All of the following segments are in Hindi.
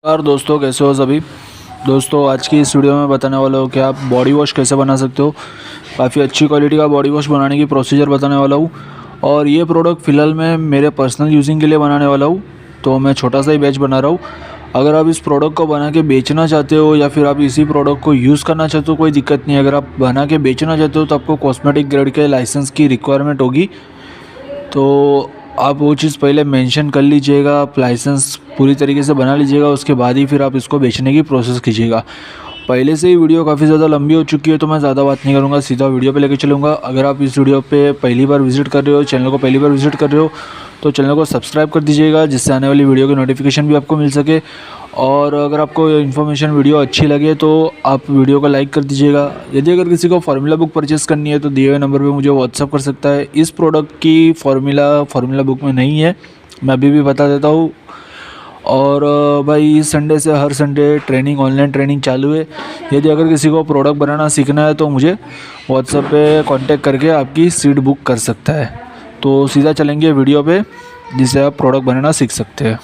यार दोस्तों, कैसे हो सभी दोस्तों। आज की इस वीडियो में बताने वाला हूँ कि आप बॉडी वॉश कैसे बना सकते हो। काफ़ी अच्छी क्वालिटी का बॉडी वॉश बनाने की प्रोसीजर बताने वाला हूँ। और ये प्रोडक्ट फ़िलहाल मैं मेरे पर्सनल यूजिंग के लिए बनाने वाला हूँ, तो मैं छोटा सा ही बैच बना रहा हूँ। अगर आप इस प्रोडक्ट को बना के बेचना चाहते हो या फिर आप इसी प्रोडक्ट को यूज़ करना चाहते हो, कोई दिक्कत नहीं है। अगर आप बना के बेचना चाहते हो तो आपको कॉस्मेटिक ग्रेड के लाइसेंस की रिक्वायरमेंट होगी, तो आप वो चीज़ पहले मेंशन कर लीजिएगा। आप लाइसेंस पूरी तरीके से बना लीजिएगा, उसके बाद ही फिर आप इसको बेचने की प्रोसेस कीजिएगा। पहले से ही वीडियो काफ़ी ज़्यादा लंबी हो चुकी है, तो मैं ज़्यादा बात नहीं करूँगा, सीधा वीडियो पे लेके चलूँगा। अगर आप इस वीडियो पे पहली बार विजिट कर रहे हो, चैनल को पहली बार विजिट कर रहे हो, तो चैनल को सब्सक्राइब कर दीजिएगा, जिससे आने वाली वीडियो की नोटिफिकेशन भी आपको मिल सके। और अगर आपको इन्फॉर्मेशन वीडियो अच्छी लगे तो आप वीडियो को लाइक कर दीजिएगा। यदि अगर किसी को फार्मूला बुक परचेस करनी है तो दिए हुए नंबर पे मुझे व्हाट्सअप कर सकता है। इस प्रोडक्ट की फार्मूला बुक में नहीं है, मैं अभी भी बता देता हूँ। और भाई इस संडे से हर संडे ट्रेनिंग, ऑनलाइन ट्रेनिंग चालू है। यदि अगर किसी को प्रोडक्ट बनाना सीखना है तो मुझे व्हाट्सएप पे कांटेक्ट करके आपकी सीट बुक कर सकता है। तो सीधा चलेंगे वीडियो पे, जिससे आप प्रोडक्ट बनाना सीख सकते हैं।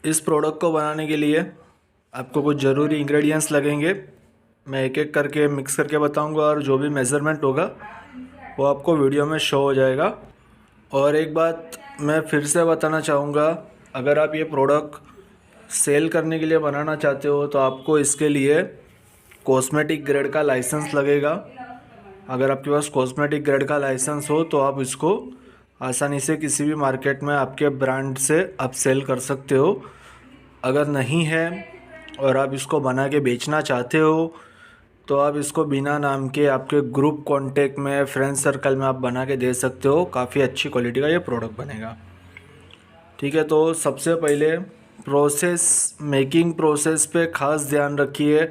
इस प्रोडक्ट को बनाने के लिए आपको कुछ ज़रूरी इंग्रेडिएंट्स लगेंगे। मैं एक एक करके मिक्स करके बताऊंगा, और जो भी मेज़रमेंट होगा वो आपको वीडियो में शो हो जाएगा। और एक बात मैं फिर से बताना चाहूँगा, अगर आप ये प्रोडक्ट सेल करने के लिए बनाना चाहते हो तो आपको इसके लिए कॉस्मेटिक ग्रेड का लाइसेंस लगेगा। अगर आपके पास कॉस्मेटिक ग्रेड का लाइसेंस हो तो आप इसको आसानी से किसी भी मार्केट में आपके ब्रांड से आप सेल कर सकते हो। अगर नहीं है और आप इसको बना के बेचना चाहते हो तो आप इसको बिना नाम के आपके ग्रुप कांटेक्ट में, फ्रेंड सर्कल में आप बना के दे सकते हो। काफ़ी अच्छी क्वालिटी का ये प्रोडक्ट बनेगा। ठीक है, तो सबसे पहले मेकिंग प्रोसेस पे ख़ास ध्यान रखिए,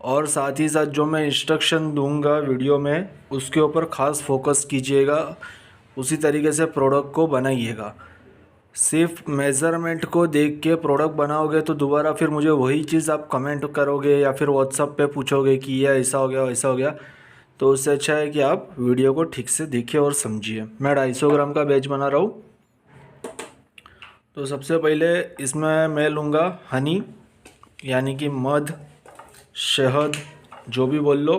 और साथ ही साथ जो मैं इंस्ट्रक्शन दूंगा वीडियो में उसके ऊपर ख़ास फोकस कीजिएगा। उसी तरीके से प्रोडक्ट को बनाइएगा। सिर्फ मेज़रमेंट को देख के प्रोडक्ट बनाओगे तो दोबारा फिर मुझे वही चीज़ आप कमेंट करोगे या फिर व्हाट्सअप पे पूछोगे कि ये ऐसा हो गया वैसा हो गया। तो उससे अच्छा है कि आप वीडियो को ठीक से देखिए और समझिए। मैं 250 ग्राम का बैच बना रहा हूँ। तो सबसे पहले इसमें मैं लूँगा हनी, यानी कि मध, शहद, जो भी बोल लो।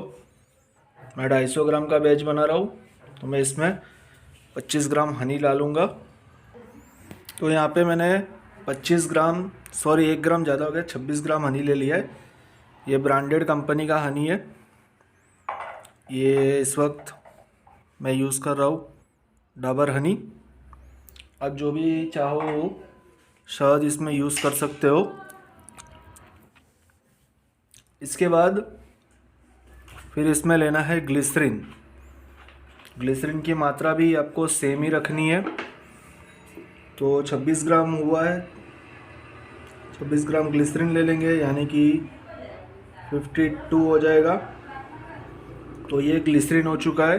मैं 250 ग्राम का बैच बना रहा हूँ, तो मैं इसमें 25 ग्राम हनी डालूँगा। तो यहाँ पे मैंने 25 ग्राम, सॉरी 1 ग्राम ज़्यादा हो गया, 26 ग्राम हनी ले लिया है। ये ब्रांडेड कंपनी का हनी है। ये इस वक्त मैं यूज़ कर रहा हूँ डाबर हनी। अब जो भी चाहो शहद इसमें यूज़ कर सकते हो। इसके बाद फिर इसमें लेना है ग्लिसरीन। ग्लिसरीन की मात्रा भी आपको सेम ही रखनी है। तो 26 ग्राम हुआ है, 26 ग्राम ग्लिसरीन ले लेंगे, यानी कि 52 हो जाएगा। तो ये ग्लिसरीन हो चुका है।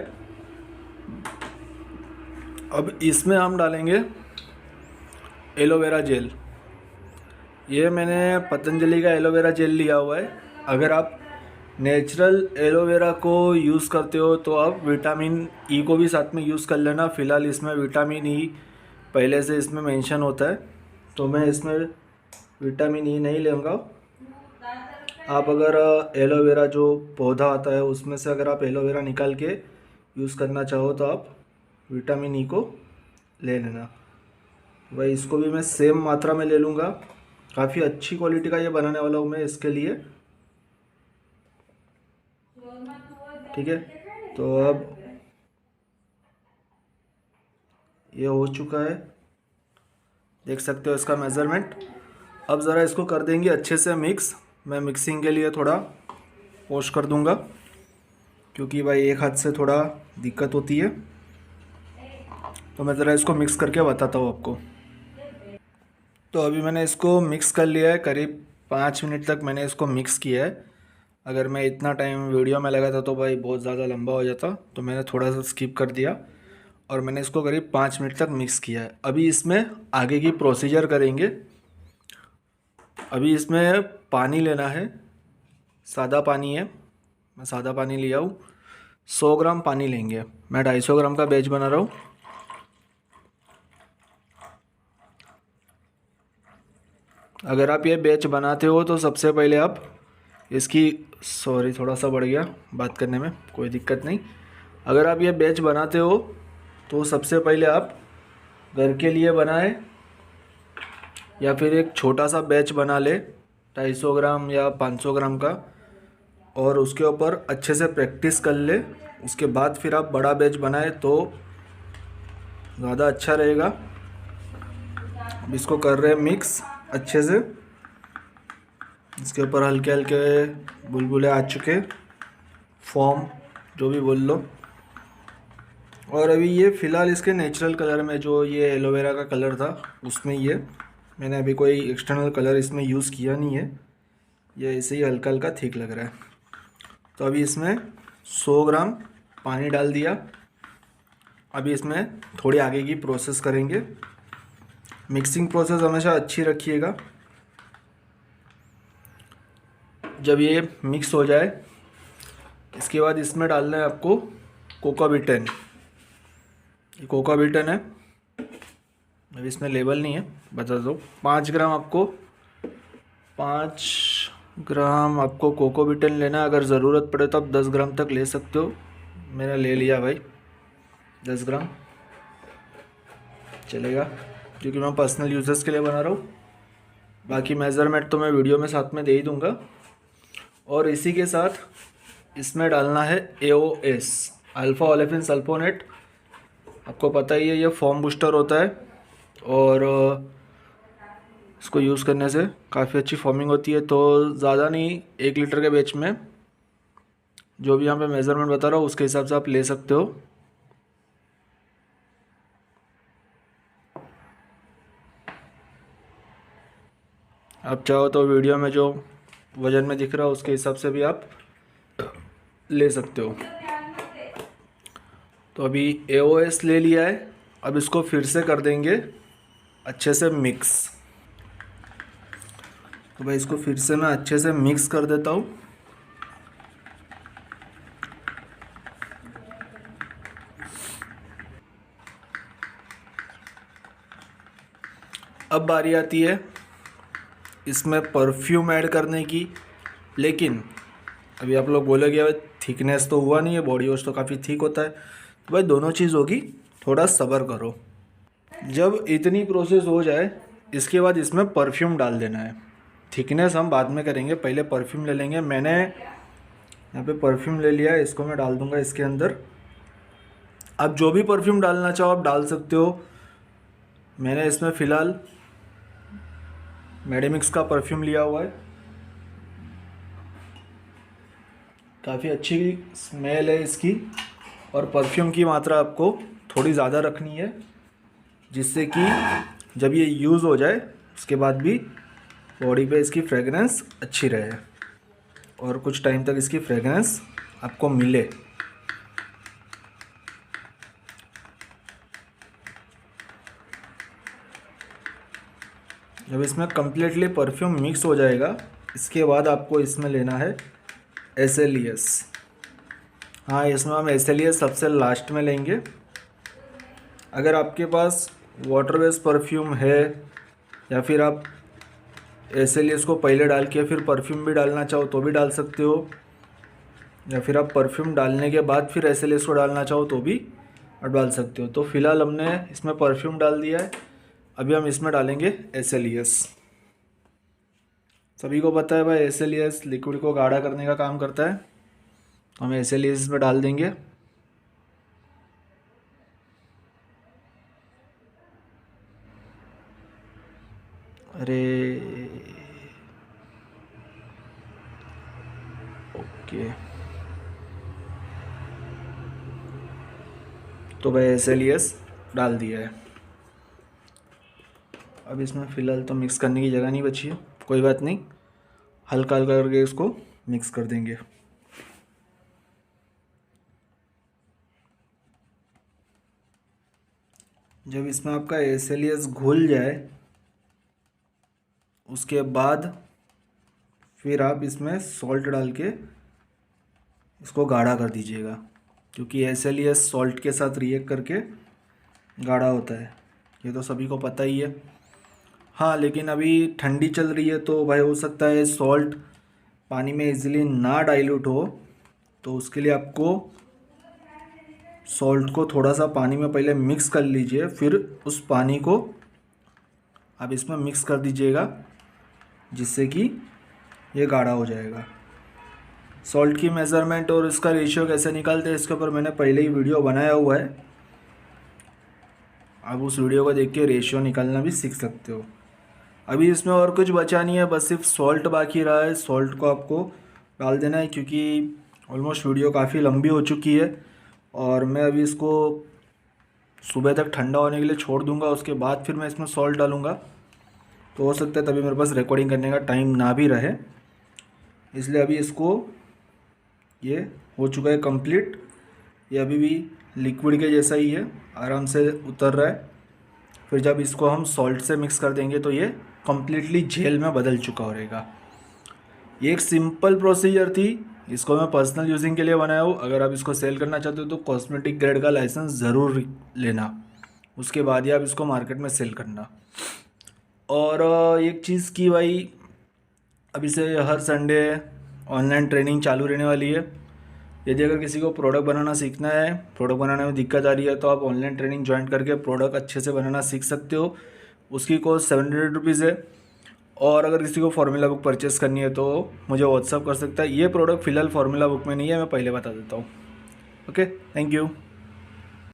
अब इसमें हम डालेंगे एलोवेरा जेल। ये मैंने पतंजलि का एलोवेरा जेल लिया हुआ है। अगर आप नेचुरल एलोवेरा को यूज़ करते हो तो आप विटामिन ई को भी साथ में यूज़ कर लेना। फ़िलहाल इसमें विटामिन ई पहले से इसमें मेंशन होता है, तो मैं इसमें विटामिन ई नहीं लूँगा। आप अगर एलोवेरा जो पौधा आता है उसमें से अगर आप एलोवेरा निकाल के यूज़ करना चाहो तो आप विटामिन ई को ले लेना। भाई इसको भी मैं सेम मात्रा में ले लूँगा। काफ़ी अच्छी क्वालिटी का ये बनाने वाला हूँ मैं इसके लिए। ठीक है, तो अब ये हो चुका है, देख सकते हो इसका मेज़रमेंट। अब ज़रा इसको कर देंगे अच्छे से मिक्स। मैं मिक्सिंग के लिए थोड़ा वॉश कर दूंगा, क्योंकि भाई एक हाथ से थोड़ा दिक्कत होती है। तो मैं ज़रा इसको मिक्स करके बताता हूँ आपको। तो अभी मैंने इसको मिक्स कर लिया है, करीब 5 मिनट तक मैंने इसको मिक्स किया है। अगर मैं इतना टाइम वीडियो में लगा था तो भाई बहुत ज़्यादा लंबा हो जाता, तो मैंने थोड़ा सा स्किप कर दिया और मैंने इसको करीब 5 मिनट तक मिक्स किया है। अभी इसमें आगे की प्रोसीजर करेंगे। अभी इसमें पानी लेना है, सादा पानी है, मैं सादा पानी लिया हूँ। 100 ग्राम पानी लेंगे। मैं 250 ग्राम का बैच बना रहा हूँ। अगर आप ये बैच बनाते हो तो सबसे पहले आप इसकी, सॉरी थोड़ा सा बढ़ गया बात करने में, कोई दिक्कत नहीं। अगर आप ये बैच बनाते हो तो सबसे पहले आप घर के लिए बनाए या फिर एक छोटा सा बैच बना ले 250 ग्राम या 500 ग्राम का, और उसके ऊपर अच्छे से प्रैक्टिस कर ले। उसके बाद फिर आप बड़ा बैच बनाए तो ज़्यादा अच्छा रहेगा। अब इसको कर रहे हैं मिक्स अच्छे से। इसके ऊपर हल्के हल्के बुलबुले आ चुके, फॉर्म जो भी बोल लो। और अभी ये फ़िलहाल इसके नेचुरल कलर में, जो ये एलोवेरा का कलर था उसमें, ये मैंने अभी कोई एक्सटर्नल कलर इसमें यूज़ किया नहीं है। ये ऐसे ही हल्का हल्का ठीक लग रहा है। तो अभी इसमें 100 ग्राम पानी डाल दिया। अभी इसमें थोड़ी आगे की प्रोसेस करेंगे। मिक्सिंग प्रोसेस हमेशा अच्छी रखिएगा। जब ये मिक्स हो जाए इसके बाद इसमें डालना है आपको कोकोबीटन। ये कोकोबीटन है, अभी इसमें लेबल नहीं है, बता दो। 5 ग्राम आपको 5 ग्राम आपको कोकोबीटन लेना है। अगर ज़रूरत पड़े तो आप 10 ग्राम तक ले सकते हो। मैंने ले लिया भाई 10 ग्राम, चलेगा, क्योंकि मैं पर्सनल यूज़र्स के लिए बना रहा हूँ। बाकी मेज़रमेंट तो मैं वीडियो में साथ में दे ही दूँगा। और इसी के साथ इसमें डालना है AOS, अल्फ़ा ओलेफिन सल्फोनेट। आपको पता ही है ये फॉर्म बूस्टर होता है, और इसको यूज़ करने से काफ़ी अच्छी फॉर्मिंग होती है। तो ज़्यादा नहीं, 1 लीटर के बैच में जो भी यहाँ पे मेज़रमेंट बता रहा हूँ उसके हिसाब से आप ले सकते हो। आप चाहो तो वीडियो में जो वज़न में दिख रहा है उसके हिसाब से भी आप ले सकते हो। तो अभी AOS ले लिया है। अब इसको फिर से कर देंगे अच्छे से मिक्स। तो भाई इसको फिर से मैं अच्छे से मिक्स कर देता हूँ। अब बारी आती है इसमें परफ्यूम ऐड करने की। लेकिन अभी आप लोग बोलोगे भाई थिकनेस तो हुआ नहीं है, बॉडी वॉश तो काफ़ी थिक होता है। तो भाई दोनों चीज़ होगी, थोड़ा सब्र करो। जब इतनी प्रोसेस हो जाए इसके बाद इसमें परफ्यूम डाल देना है। थिकनेस हम बाद में करेंगे, पहले परफ्यूम ले लेंगे। मैंने यहाँ पे परफ्यूम ले लिया है, इसको मैं डाल दूँगा इसके अंदर। आप जो भी परफ्यूम डालना चाहो आप डाल सकते हो। मैंने इसमें फ़िलहाल मेडिमिक्स का परफ्यूम लिया हुआ है। काफ़ी अच्छी स्मेल है इसकी, और परफ्यूम की मात्रा आपको थोड़ी ज़्यादा रखनी है, जिससे कि जब ये यूज़ हो जाए उसके बाद भी बॉडी पे इसकी फ्रेगरेंस अच्छी रहे और कुछ टाइम तक इसकी फ्रेगरेंस आपको मिले। जब इसमें कम्प्लीटली परफ्यूम मिक्स हो जाएगा इसके बाद आपको इसमें लेना है SLES। हाँ, इसमें हम SLES सबसे लास्ट में लेंगे। अगर आपके पास वाटर बेस्ड परफ्यूम है या फिर आप SLES को पहले डाल के फिर परफ्यूम भी डालना चाहो तो भी डाल सकते हो, या फिर आप परफ्यूम डालने के बाद फिर SLES को डालना चाहो तो भी आप डाल सकते हो। तो फिलहाल हमने इसमें परफ्यूम डाल दिया है, अभी हम इसमें डालेंगे SLES। सभी को पता है भाई SLES लिक्विड को गाढ़ा करने का काम करता है, तो हम SLES इसमें डाल देंगे। अरे ओके, तो भाई SLES डाल दिया है। अब इसमें फ़िलहाल तो मिक्स करने की जगह नहीं बची है, कोई बात नहीं, हल्का हल्का करके इसको मिक्स कर देंगे। जब इसमें आपका SLES घुल जाए उसके बाद फिर आप इसमें सॉल्ट डाल के इसको गाढ़ा कर दीजिएगा। क्योंकि SLES सॉल्ट के साथ रिएक्ट करके गाढ़ा होता है, ये तो सभी को पता ही है। हाँ, लेकिन अभी ठंडी चल रही है तो भाई हो सकता है सॉल्ट पानी में इजीली ना डाइल्यूट हो, तो उसके लिए आपको सॉल्ट को थोड़ा सा पानी में पहले मिक्स कर लीजिए, फिर उस पानी को आप इसमें मिक्स कर दीजिएगा, जिससे कि ये गाढ़ा हो जाएगा। सॉल्ट की मेज़रमेंट और इसका रेशियो कैसे निकालते हैं इसके ऊपर मैंने पहले ही वीडियो बनाया हुआ है, आप उस वीडियो को देख के रेशियो निकालना भी सीख सकते हो। अभी इसमें और कुछ बचा नहीं है, बस सिर्फ सॉल्ट बाकी रहा है। सॉल्ट को आपको डाल देना है, क्योंकि ऑलमोस्ट वीडियो काफ़ी लंबी हो चुकी है और मैं अभी इसको सुबह तक ठंडा होने के लिए छोड़ दूंगा, उसके बाद फिर मैं इसमें सॉल्ट डालूंगा। तो हो सकता है तभी मेरे पास रिकॉर्डिंग करने का टाइम ना भी रहे, इसलिए अभी इसको ये हो चुका है कंप्लीट। ये अभी भी लिक्विड के जैसा ही है, आराम से उतर रहा है। फिर जब इसको हम सॉल्ट से मिक्स कर देंगे तो ये कम्प्लीटली जेल में बदल चुका रहेगा। ये एक सिंपल प्रोसीजर थी, इसको मैं पर्सनल यूजिंग के लिए बनाया हूँ। अगर आप इसको सेल करना चाहते हो तो कॉस्मेटिक ग्रेड का लाइसेंस ज़रूर लेना, उसके बाद ही आप इसको मार्केट में सेल करना। और एक चीज़ की भाई, अभी से हर संडे ऑनलाइन ट्रेनिंग चालू रहने वाली है। यदि अगर किसी को प्रोडक्ट बनाना सीखना है, प्रोडक्ट बनाने में दिक्कत आ रही है, तो आप ऑनलाइन ट्रेनिंग ज्वाइन करके प्रोडक्ट अच्छे से बनाना सीख सकते हो। उसकी कॉस्ट 700 रुपीज़ है। और अगर किसी को फार्मूला बुक परचेस करनी है तो मुझे व्हाट्सअप कर सकता है। ये प्रोडक्ट फ़िलहाल फार्मूला बुक में नहीं है, मैं पहले बता देता हूँ। Okay, thank you.